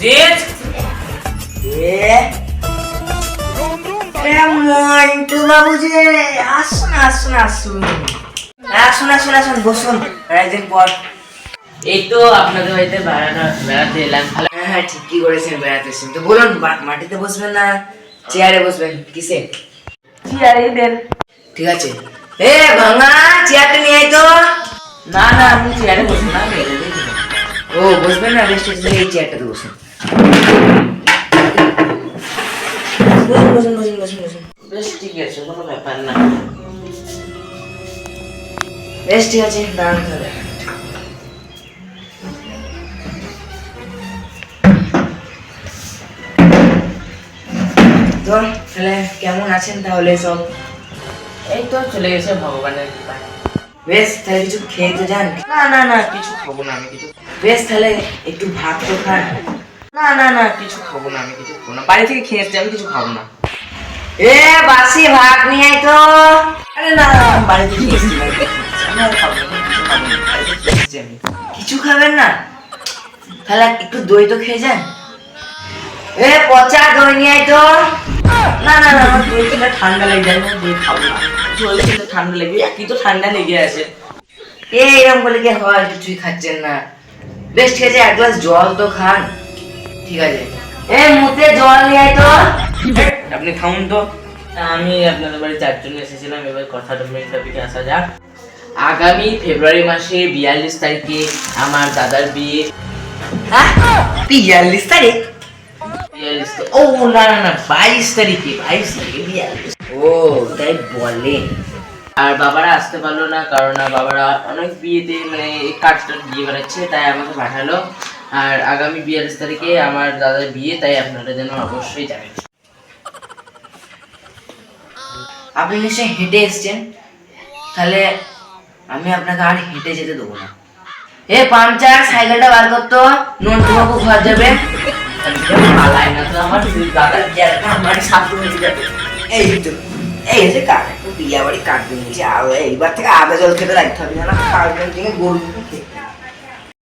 তেজ মন্টু বাবু যে আসুন আসুন আসুন আসুন আসুন আসুন বসুন একদিন পর। এই তো আপনাদের বাড়িতে বেড়াতে এলাম। ভালো হ্যাঁ হ্যাঁ ঠিকই করেছেন, বেড়াতে এসেছেন তো বলুন মাটিতে বসবেন না চেয়ারে বসবেন? কিসে? চেয়ারে দেন। ঠিক আছে। এ ভাঙা চেয়ারটা নিয়ে আয় তো। না না আমি চেয়ারে বসবো না, আমি এখানেই বসবো। ও বসবেন না, বেশ ঠিক আছে, এই চেয়ারটাতে বসুন। বসুন বসুন বসুন বসুন বসুন। বেশ ঠিক আছে, কোনো ব্যাপার না। বেশ ঠিক আছে, দাঁড়ান তাহলে। তো তাহলে কেমন আছেন তাহলে সব? এই তো চলে গেছে ভগবানের কৃপায়। বেশ তাহলে কিছু খেয়ে তো যান। না না না কিছু খাবো না, আমি কিছু বেশ তাহলে একটু ভাত তো খান। না না না কিছু খাবো না, আমি কিছু খাবো না। বাড়ি থেকে খেয়ে এসছি, আমি কিছু খাবো না। এ বাসি ভাত নিয়ে আয় তো। আরে না না, আমি বাড়ি থেকে খেয়ে এসছি, আমি আর খাবো না, কিছু খাবো না, বাড়ি থেকে খেয়ে এসছি আমি। কিছু খাবেন না? তাহলে একটু দই তো খেয়ে যান। এ পচা দই নিয়ে আয় তো। না না না, আমার দই খেলে ঠান্ডা লেগে যায়, আমি দই খাবো না। দই খেলে ঠান্ডা লেগে, একই তো ঠান্ডা লেগে আছে। এরকম বলে কি হয়, কিছুই খাচ্ছেন না? বেশ ঠিক আছে, এক গ্লাস জল তো খান। ঠিক আছে, এ মুতে জল নিয়ে আয় তো। আপনি খাউন তো। আমি আপনাদের বাড়ি 4 জন এসেছিলাম, এবার কথাটা মেন টপিকে আসা যাক। আগামী ফেব্রুয়ারি মাসে 42 তারিখে আমার দাদার বিয়ে। 43 তারিখ? 42 ও না না না, 22 তারিখে 42। ও তাই বলেন? আর বাবারা আসতে পারলো না, কারণ বাবারা অনেক বিয়েতে মানে কাজ দিয়ে বেড়াচ্ছে, তাই আমাকে পাঠালো। আর আগামী 42 তারিখে আমার দাদার বিয়ে, তাই আপনারা যেন অবশ্যই যাবেন। আপনি নিশ্চয়ই হেঁটে এসছেন, তাহলে আমি আপনাকে আর হেঁটে যেতে দেবো না। এ পাংচার সাইকেলটা বার করতো, নন্টু বাবু ঘর যাবে। পালাই না তো, আমার দাদার বিয়ে আমার সাথে হয়ে যাবে। এই তো এই এসে কাট, বিয়া বাড়ি কাটবে নিয়েছে, আর এইবার থেকে আদা জল খেতে রাখতে হবে না, কাটবেন থেকে গরু খেতে।